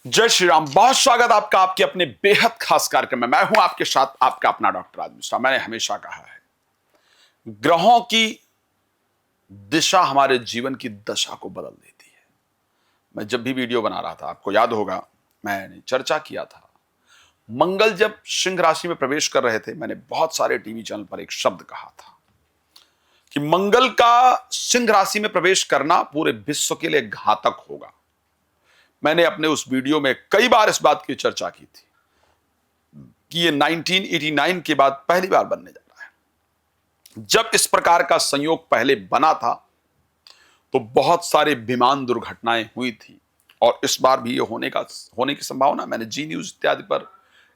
जय श्री राम। बहुत स्वागत आपका आपके अपने बेहद खास कार्यक्रम में। मैं हूं आपके साथ आपका अपना डॉक्टर राज मिश्रा। मैंने हमेशा कहा है, ग्रहों की दिशा हमारे जीवन की दशा को बदल देती है। मैं जब भी वीडियो बना रहा था, आपको याद होगा, मैंने चर्चा किया था, मंगल जब सिंह राशि में प्रवेश कर रहे थे, मैंने बहुत सारे टीवी चैनल पर एक शब्द कहा था कि मंगल का सिंह राशि में प्रवेश करना पूरे विश्व के लिए घातक होगा। मैंने अपने उस वीडियो में कई बार इस बात की चर्चा की थी कि ये 1989 के बाद पहली बार बनने जा रहा है। जब इस प्रकार का संयोग पहले बना था तो बहुत सारे विमान दुर्घटनाएं हुई थी, और इस बार भी ये होने की संभावना। मैंने जी न्यूज इत्यादि पर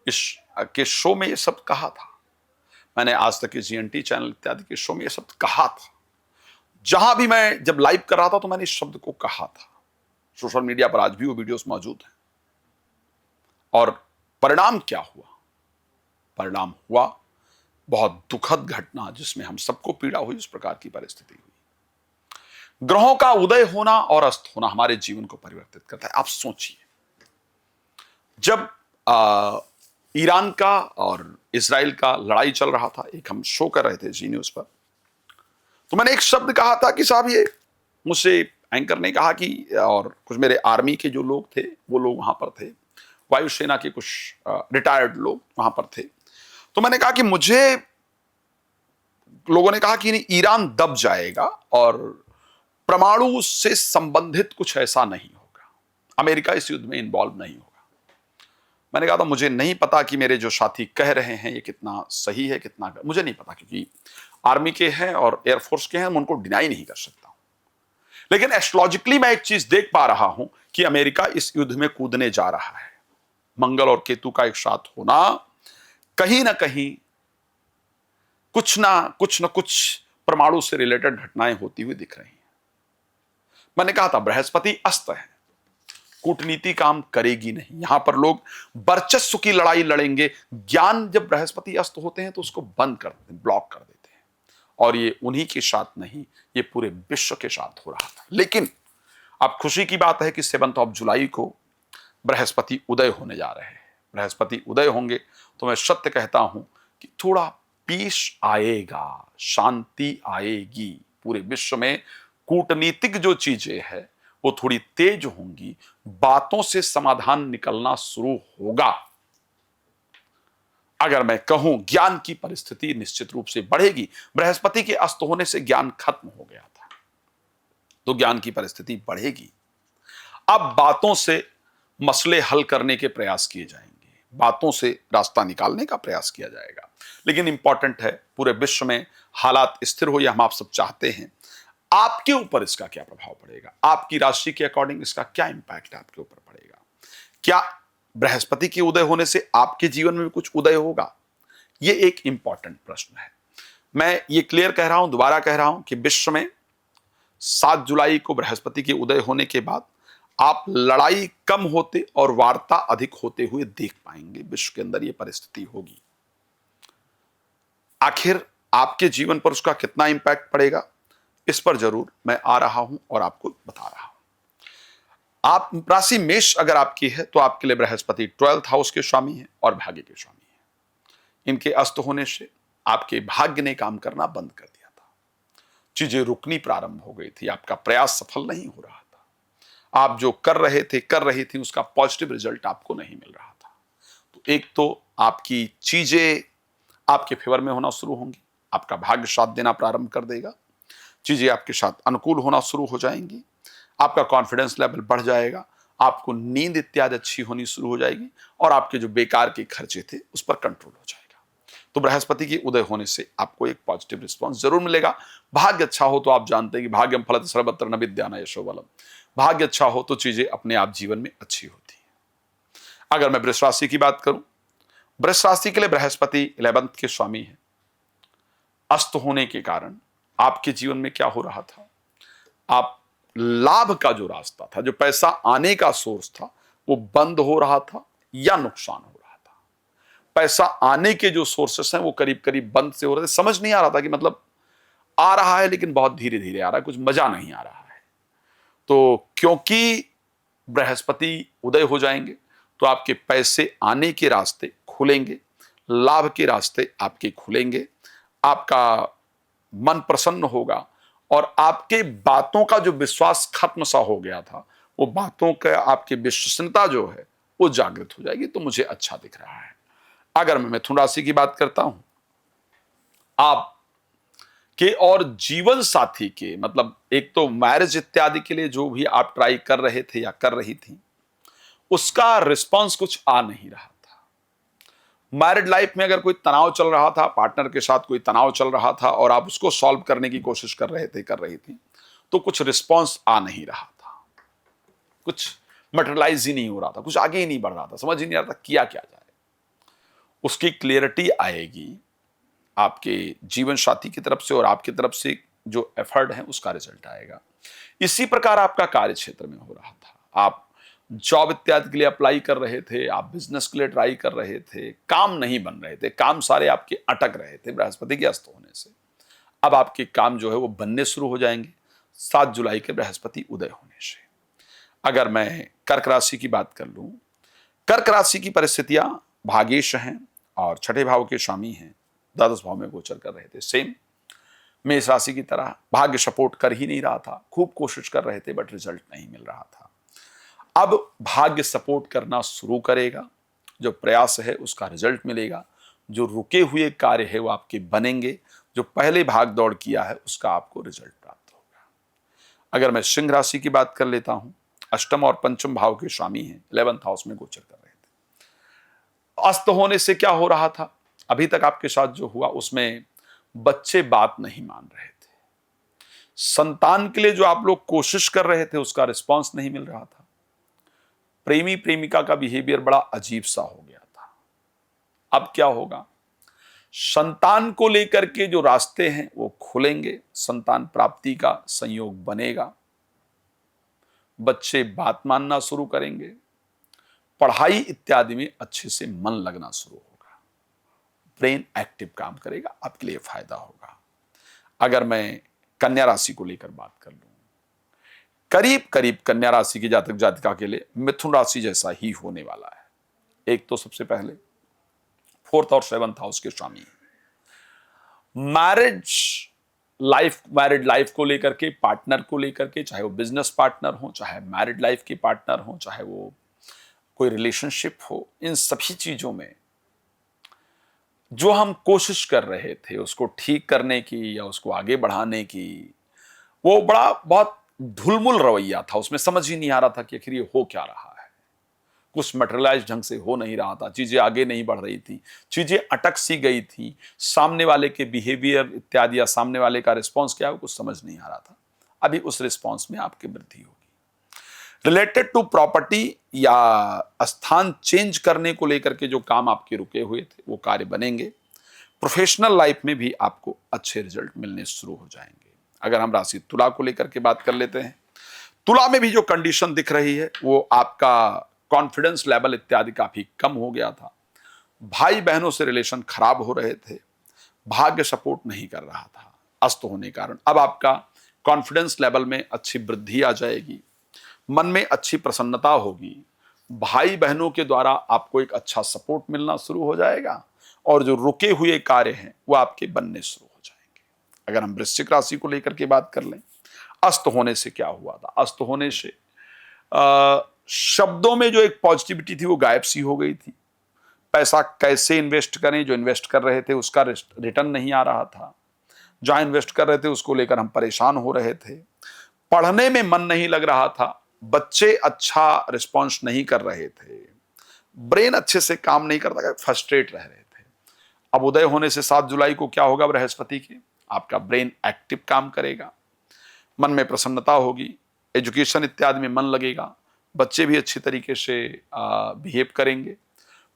इस के शो में ये शब्द कहा था। मैंने आज तक के जीएनटी चैनल इत्यादि के शो में ये शब्द कहा था। जहां भी मैं जब लाइव कर रहा था तो मैंने इस शब्द को कहा था। सोशल मीडिया पर आज भी वो वीडियोस मौजूद हैं। और परिणाम क्या हुआ? परिणाम हुआ बहुत दुखद घटना, जिसमें हम सबको पीड़ा हुई। उस प्रकार की परिस्थिति हुई। ग्रहों का उदय होना और अस्त होना हमारे जीवन को परिवर्तित करता है। आप सोचिए, जब ईरान का और इजराइल का लड़ाई चल रहा था, एक हम शो कर रहे थे जी न्यूज पर, तो मैंने एक शब्द कहा था कि साहब, ये मुझसे एंकर ने कहा कि, और कुछ मेरे आर्मी के जो लोग थे वो लोग वहां पर थे, वायुसेना के कुछ रिटायर्ड लोग वहां पर थे, तो मैंने कहा कि मुझे, लोगों ने कहा कि नहीं, ईरान दब जाएगा और परमाणु से संबंधित कुछ ऐसा नहीं होगा, अमेरिका इस युद्ध में इन्वॉल्व नहीं होगा। मैंने कहा था मुझे नहीं पता कि मेरे जो साथी कह रहे हैं ये कितना सही है, कितना मुझे नहीं पता, क्योंकि आर्मी के हैं और एयरफोर्स के हैं, मैं उनको डिनाई नहीं कर सकता हूं। लेकिन एस्ट्रोलॉजिकली मैं एक चीज देख पा रहा हूं कि अमेरिका इस युद्ध में कूदने जा रहा है। मंगल और केतु का एक साथ होना कहीं ना कहीं कुछ ना कुछ परमाणु से रिलेटेड घटनाएं होती हुई दिख रही हैं। मैंने कहा था बृहस्पति अस्त है, कूटनीति काम करेगी नहीं। यहां पर लोग वर्चस्व की लड़ाई लड़ेंगे। ज्ञान जब बृहस्पति अस्त होते हैं तो उसको बंद कर देते हैं, ब्लॉक कर देते हैं। और ये उन्हीं के साथ नहीं, ये पूरे विश्व के साथ हो रहा था। लेकिन अब खुशी की बात है कि 7 जुलाई को बृहस्पति उदय होने जा रहे हैं। बृहस्पति उदय होंगे तो मैं सत्य कहता हूं कि थोड़ा पीस आएगा, शांति आएगी। पूरे विश्व में कूटनीतिक जो चीजें हैं वो थोड़ी तेज होंगी, बातों से समाधान निकलना शुरू होगा। अगर मैं कहूं, ज्ञान की परिस्थिति निश्चित रूप से बढ़ेगी। बृहस्पति के अस्त होने से ज्ञान खत्म हो गया था, तो ज्ञान की परिस्थिति बढ़ेगी। अब बातों से मसले हल करने के प्रयास किए जाएंगे, बातों से रास्ता निकालने का प्रयास किया जाएगा। लेकिन इंपॉर्टेंट है, पूरे विश्व में हालात स्थिर हो, यह हम आप सब चाहते हैं। आपके ऊपर इसका क्या प्रभाव पड़ेगा? आपकी राशि के अकॉर्डिंग इसका क्या इंपैक्ट आपके ऊपर पड़ेगा? क्या बृहस्पति के उदय होने से आपके जीवन में भी कुछ उदय होगा? यह एक इंपॉर्टेंट प्रश्न है। मैं ये क्लियर कह रहा हूं, दोबारा कह रहा हूं कि विश्व में 7 जुलाई को बृहस्पति के उदय होने के बाद आप लड़ाई कम होते और वार्ता अधिक होते हुए देख पाएंगे। विश्व के अंदर यह परिस्थिति होगी। आखिर आपके जीवन पर उसका कितना इंपैक्ट पड़ेगा, इस पर जरूर मैं आ रहा हूं और आपको बता रहा हूं। आप राशि मेष अगर आपकी है तो आपके लिए बृहस्पति 12th हाउस के स्वामी है और भाग्य के स्वामी है। इनके अस्त होने से आपके भाग्य ने काम करना बंद कर दिया था। चीजें रुकनी प्रारंभ हो गई थी, आपका प्रयास सफल नहीं हो रहा था। आप जो कर रही थी उसका पॉजिटिव रिजल्ट आपको नहीं मिल रहा था। तो एक तो आपकी चीजें आपके फेवर में होना शुरू होंगी, आपका भाग्य साथ देना प्रारंभ कर देगा, चीजें आपके साथ अनुकूल होना शुरू हो जाएंगी, आपका कॉन्फिडेंस लेवल बढ़ जाएगा, आपको नींद इत्यादि अच्छी होनी शुरू हो जाएगी, और आपके जो बेकार के खर्चे थे उस पर कंट्रोल हो जाएगा। तो बृहस्पति के उदय होने से आपको एक पॉजिटिव रिस्पॉन्स जरूर मिलेगा। भाग्य अच्छा हो तो आप जानते हैं कि भाग्यम फलत सर्वत्र न विद्यान यशो बलम। भाग्य अच्छा हो तो चीजें अपने आप जीवन में अच्छी होती हैं। अगर मैं वृष राशि की बात करूं, वृष राशि के लिए बृहस्पति 11th के स्वामी है। अस्त होने के कारण आपके जीवन में क्या हो रहा था, आप लाभ का जो रास्ता था, जो पैसा आने का सोर्स था, वो बंद हो रहा था या नुकसान हो रहा था। पैसा आने के जो सोर्सेस हैं वो करीब करीब बंद से हो रहे थे। समझ नहीं आ रहा था कि मतलब आ रहा है लेकिन बहुत धीरे धीरे आ रहा है, कुछ मजा नहीं आ रहा है। तो क्योंकि बृहस्पति उदय हो जाएंगे तो आपके पैसे आने के रास्ते खुलेंगे, लाभ के रास्ते आपके खुलेंगे, आपका मन प्रसन्न होगा और आपके बातों का जो विश्वास खत्म सा हो गया था, वो बातों का आपकी विश्वसनीयता जो है वो जागृत हो जाएगी। तो मुझे अच्छा दिख रहा है। अगर मैं मिथुन राशि की बात करता हूं, आप के और जीवन साथी के, मतलब एक तो मैरिज इत्यादि के लिए जो भी आप ट्राई कर रहे थे या कर रही थी, उसका रिस्पांस कुछ आ नहीं रहा था। मैरिड लाइफ में अगर कोई तनाव चल रहा था, पार्टनर के साथ कोई तनाव चल रहा था और आप उसको सॉल्व करने की कोशिश कर रहे थे, कर रही थी, तो कुछ रिस्पांस आ नहीं रहा था, कुछ मटेरियलाइज ही नहीं हो रहा था, कुछ आगे ही नहीं बढ़ रहा था, समझ ही नहीं आ रहा था किया क्या जाए। उसकी क्लियरिटी आएगी आपके जीवन साथी की तरफ से और आपकी तरफ से जो एफर्ट है उसका रिजल्ट आएगा। इसी प्रकार आपका कार्य क्षेत्र में हो रहा था, आप जॉब इत्यादि के लिए अप्लाई कर रहे थे, आप बिजनेस के लिए ट्राई कर रहे थे, काम नहीं बन रहे थे, काम सारे आपके अटक रहे थे बृहस्पति के अस्त होने से। अब आपके काम जो है वो बनने शुरू हो जाएंगे 7 जुलाई के बृहस्पति उदय होने से। अगर मैं कर्क राशि की बात कर लूं, कर्क राशि की परिस्थितियां भागेश हैं और छठे भाव के स्वामी हैं, द्वादश भाव में गोचर कर रहे थे। सेम मेष राशि की तरह भाग्य सपोर्ट कर ही नहीं रहा था, खूब कोशिश कर रहे थे बट रिजल्ट नहीं मिल रहा था। अब भाग्य सपोर्ट करना शुरू करेगा, जो प्रयास है उसका रिजल्ट मिलेगा, जो रुके हुए कार्य है वो आपके बनेंगे, जो पहले भाग दौड़ किया है उसका आपको रिजल्ट प्राप्त होगा। अगर मैं सिंह राशि की बात कर लेता हूं, अष्टम और पंचम भाव के स्वामी हैं, 11th हाउस में गोचर कर रहे थे। अस्त होने से क्या हो रहा था, अभी तक आपके साथ जो हुआ उसमें बच्चे बात नहीं मान रहे थे, संतान के लिए जो आप लोग कोशिश कर रहे थे उसका रिस्पांस नहीं मिल रहा था, प्रेमी प्रेमिका का बिहेवियर बड़ा अजीब सा हो गया था। अब क्या होगा, संतान को लेकर के जो रास्ते हैं वो खुलेंगे, संतान प्राप्ति का संयोग बनेगा, बच्चे बात मानना शुरू करेंगे, पढ़ाई इत्यादि में अच्छे से मन लगना शुरू होगा, ब्रेन एक्टिव काम करेगा, आपके लिए फायदा होगा। अगर मैं कन्या राशि को लेकर बात कर लूं, करीब करीब कन्या राशि की जातक जातिका के लिए मिथुन राशि जैसा ही होने वाला है। एक तो सबसे पहले 4th और 7th हाउस के स्वामी हैं। मैरिड लाइफ को लेकर के, पार्टनर को लेकर के, चाहे वो बिजनेस पार्टनर हो, चाहे मैरिड लाइफ के पार्टनर हो, चाहे वो कोई रिलेशनशिप हो, इन सभी चीजों में जो हम कोशिश कर रहे थे उसको ठीक करने की या उसको आगे बढ़ाने की, वो बहुत ढुलमुल रवैया था, उसमें समझ ही नहीं आ रहा था कि आखिर ये हो क्या रहा है, कुछ मटेरियलाइज ढंग से हो नहीं रहा था, चीजें आगे नहीं बढ़ रही थी, चीजें अटक सी गई थी, सामने वाले के बिहेवियर इत्यादि या सामने वाले का रिस्पॉन्स क्या है कुछ समझ नहीं आ रहा था। अभी उस रिस्पॉन्स में आपकी वृद्धि होगी। रिलेटेड टू प्रॉपर्टी या स्थान चेंज करने को लेकर के जो काम आपके रुके हुए थे वो कार्य बनेंगे। प्रोफेशनल लाइफ में भी आपको अच्छे रिजल्ट मिलने शुरू हो जाएंगे। अगर हम राशि तुला को लेकर के बात कर लेते हैं, तुला में भी जो कंडीशन दिख रही है वो आपका कॉन्फिडेंस लेवल इत्यादि काफी कम हो गया था, भाई बहनों से रिलेशन खराब हो रहे थे, भाग्य सपोर्ट नहीं कर रहा था अस्त होने के कारण। अब आपका कॉन्फिडेंस लेवल में अच्छी वृद्धि आ जाएगी, मन में अच्छी प्रसन्नता होगी, भाई बहनों के द्वारा आपको एक अच्छा सपोर्ट मिलना शुरू हो जाएगा और जो रुके हुए कार्य हैं वो आपके बनने शुरू हो जाएंगे। अगर हम वृश्चिक राशि को लेकर के बात कर लें, अस्त होने से क्या हुआ था, अस्त होने से शब्दों में जो एक पॉजिटिविटी थी वो गायब सी हो गई थी, पैसा कैसे इन्वेस्ट करें, जो इन्वेस्ट कर रहे थे उसका रिटर्न नहीं आ रहा था, जहां इन्वेस्ट कर रहे थे उसको लेकर हम परेशान हो रहे थे, पढ़ने में मन नहीं लग रहा था, बच्चे अच्छा रिस्पॉन्स नहीं कर रहे थे, ब्रेन अच्छे से काम नहीं करता, फ्रस्ट्रेट रह रहे थे। अब उदय होने से 7 जुलाई को क्या होगा बृहस्पति के, आपका ब्रेन एक्टिव काम करेगा, मन में प्रसन्नता होगी, एजुकेशन इत्यादि में मन लगेगा, बच्चे भी अच्छी तरीके से बिहेव करेंगे,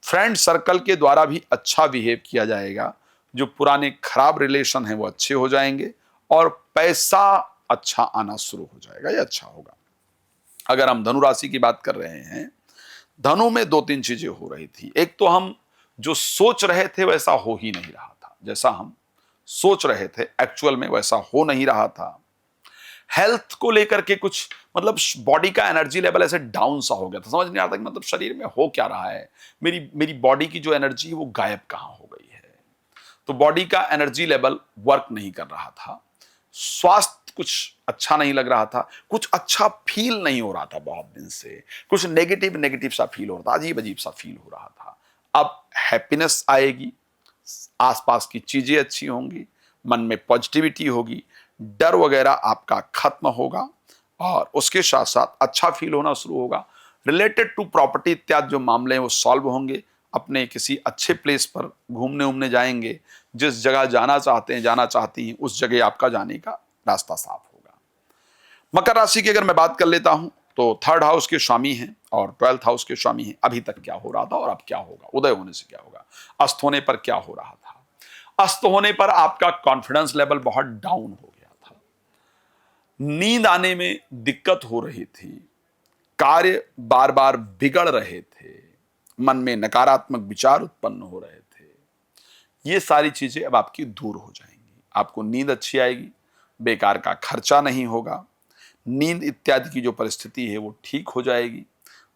फ्रेंड सर्कल के द्वारा भी अच्छा बिहेव किया जाएगा, जो पुराने खराब रिलेशन हैं वो अच्छे हो जाएंगे और पैसा अच्छा आना शुरू हो जाएगा, ये अच्छा होगा। अगर हम धनु राशि की बात कर रहे हैं, धनु में 2-3 चीजें हो रही थी। एक तो हम जो सोच रहे थे वैसा हो ही नहीं रहा था, जैसा हम सोच रहे थे एक्चुअल में वैसा हो नहीं रहा था। हेल्थ को लेकर के कुछ मतलब बॉडी का एनर्जी लेवल ऐसे डाउन सा हो गया था, समझ नहीं आ रहा था कि मतलब शरीर में हो क्या रहा है, मेरी मेरी बॉडी की जो एनर्जी है वो गायब कहाँ हो गई है। तो बॉडी का एनर्जी लेवल वर्क नहीं कर रहा था, स्वास्थ्य कुछ अच्छा नहीं लग रहा था, कुछ अच्छा फील नहीं हो रहा था बहुत दिन से, कुछ नेगेटिव नेगेटिव सा फील हो रहा था, अजीब अजीब सा फील हो रहा था। अब हैप्पीनेस आएगी, आसपास की चीजें अच्छी होंगी, मन में पॉजिटिविटी होगी, डर वगैरह आपका खत्म होगा और उसके साथ साथ अच्छा फील होना शुरू होगा। रिलेटेड टू प्रॉपर्टी इत्यादि जो मामले हैं वो सॉल्व होंगे। अपने किसी अच्छे प्लेस पर घूमने उमने जाएंगे, जिस जगह जाना चाहते हैं जाना चाहती हैं उस जगह आपका जाने का रास्ता साफ होगा। मकर राशि की अगर मैं बात कर लेता हूं तो थर्ड हाउस के स्वामी हैं और 12th हाउस के स्वामी हैं। अभी तक क्या हो रहा था और अब क्या होगा, उदय होने से क्या होगा, अस्त होने पर क्या हो रहा था। अस्त होने पर आपका कॉन्फिडेंस लेवल बहुत डाउन हो गया था, नींद आने में दिक्कत हो रही थी, कार्य बार बार बिगड़ रहे थे, मन में नकारात्मक विचार उत्पन्न हो रहे थे। ये सारी चीजें अब आपकी दूर हो जाएंगी, आपको नींद अच्छी आएगी, बेकार का खर्चा नहीं होगा, नींद इत्यादि की जो परिस्थिति है वो ठीक हो जाएगी,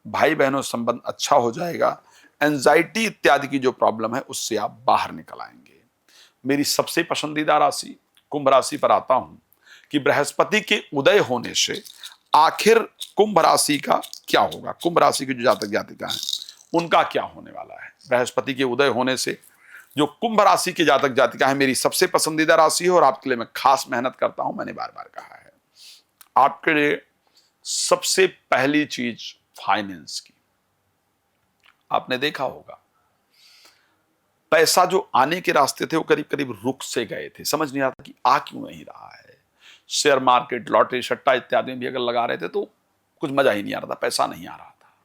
भाई बहनों संबंध अच्छा हो जाएगा, एंजाइटी इत्यादि की जो प्रॉब्लम है उससे आप बाहर निकल आएंगे। मेरी सबसे पसंदीदा राशि कुंभ राशि पर आता हूं कि बृहस्पति के उदय होने से आखिर कुंभ राशि का क्या होगा, कुंभ राशि की जो जातक जातिका हैं उनका क्या होने वाला है। बृहस्पति के उदय होने से जो कुंभ राशि के जातक जातिका है मेरी सबसे पसंदीदा राशि है और आपके लिए मैं खास मेहनत करता हूं, मैंने बार बार कहा है। आपके लिए सबसे पहली चीज फाइनेंस की, आपने देखा होगा पैसा जो आने के रास्ते थे वो करीब करीब रुक से गए थे, समझ नहीं आता कि आ क्यों नहीं रहा है। शेयर मार्केट, लॉटरी, सट्टा इत्यादि में भी अगर लगा रहे थे तो कुछ मजा ही नहीं आ रहा था, पैसा नहीं आ रहा था।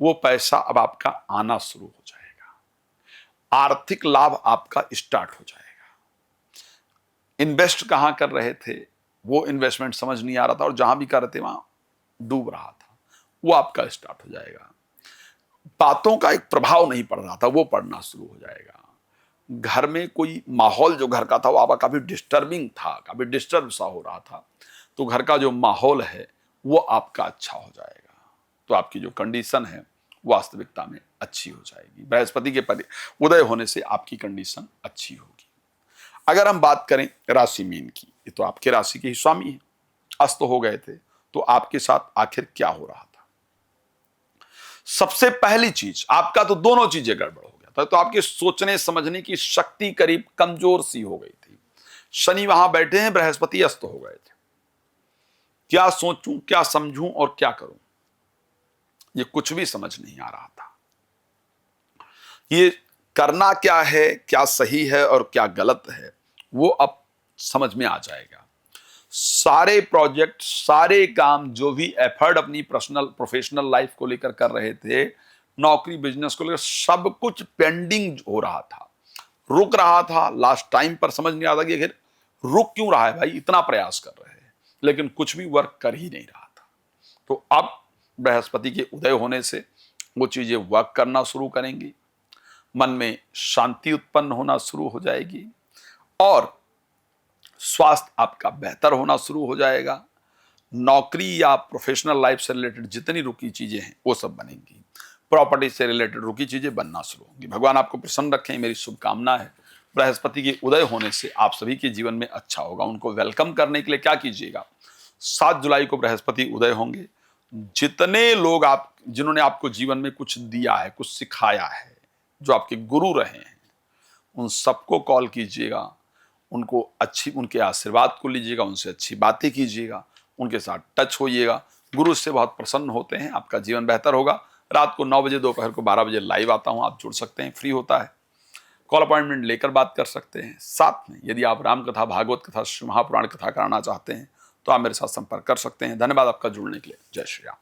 वो पैसा अब आपका आना शुरू हो जाएगा, आर्थिक लाभ आपका स्टार्ट हो जाएगा। इन्वेस्ट कहां कर रहे थे वो इन्वेस्टमेंट समझ नहीं आ रहा था और जहां भी कर रहे थे वहां डूब रहा था, वो आपका स्टार्ट हो जाएगा। बातों का एक प्रभाव नहीं पड़ रहा था, वो पड़ना शुरू हो जाएगा। घर में कोई माहौल जो घर का था वो आपका काफी डिस्टर्बिंग था, काफी डिस्टर्ब सा हो रहा था, तो घर का जो माहौल है वो आपका अच्छा हो जाएगा। तो आपकी जो कंडीशन है वास्तविकता में अच्छी हो जाएगी। बृहस्पति के उदय होने से आपकी कंडीशन अच्छी होगी। अगर हम बात करें राशि मीन की, ये तो आपके राशि के ही स्वामी है, अस्त हो गए थे, तो आपके साथ आखिर क्या हो रहा था। सबसे पहली चीज, आपका तो दोनों चीजें गड़बड़ हो गया था, तो आपके सोचने समझने की शक्ति करीब कमजोर सी हो गई थी। शनि वहां बैठे हैं, बृहस्पति अस्त हो गए थे। क्या सोचूं, क्या समझूं और क्या करूं, ये कुछ भी समझ नहीं आ रहा था। ये करना क्या है, क्या सही है और क्या गलत है, वो अब समझ में आ जाएगा। सारे प्रोजेक्ट, सारे काम, जो भी एफर्ट अपनी पर्सनल प्रोफेशनल लाइफ को लेकर कर रहे थे, नौकरी बिजनेस को लेकर, सब कुछ पेंडिंग हो रहा था, रुक रहा था। लास्ट टाइम पर समझ नहीं आता कि आखिर रुक क्यों रहा है भाई, इतना प्रयास कर रहे हैं लेकिन कुछ भी वर्क कर ही नहीं रहा था। तो अब बृहस्पति के उदय होने से वो चीजें वर्क करना शुरू करेंगी, मन में शांति उत्पन्न होना शुरू हो जाएगी और स्वास्थ्य आपका बेहतर होना शुरू हो जाएगा। नौकरी या प्रोफेशनल लाइफ से रिलेटेड जितनी रुकी चीजें हैं वो सब बनेंगी, प्रॉपर्टी से रिलेटेड रुकी चीजें बनना शुरू होंगी। भगवान आपको प्रसन्न रखें, मेरी शुभकामना है। बृहस्पति के उदय होने से आप सभी के जीवन में अच्छा होगा। उनको वेलकम करने के लिए क्या कीजिएगा, 7 जुलाई को बृहस्पति उदय होंगे। जितने लोग जिन्होंने आपको जीवन में कुछ दिया है, कुछ सिखाया है, जो आपके गुरु रहे हैं, उन सबको कॉल कीजिएगा, उनको उनके आशीर्वाद को लीजिएगा, उनसे अच्छी बातें कीजिएगा, उनके साथ टच होइएगा। गुरु से बहुत प्रसन्न होते हैं, आपका जीवन बेहतर होगा। रात को 9 बजे, दोपहर को 12 बजे लाइव आता हूं, आप जुड़ सकते हैं, फ्री होता है, कॉल अपॉइंटमेंट लेकर बात कर सकते हैं। साथ में यदि आप राम कथा, भागवत कथा, महापुराण कथा कराना चाहते हैं तो आप मेरे साथ संपर्क कर सकते हैं। धन्यवाद आपका जुड़ने के लिए। जय श्री राम।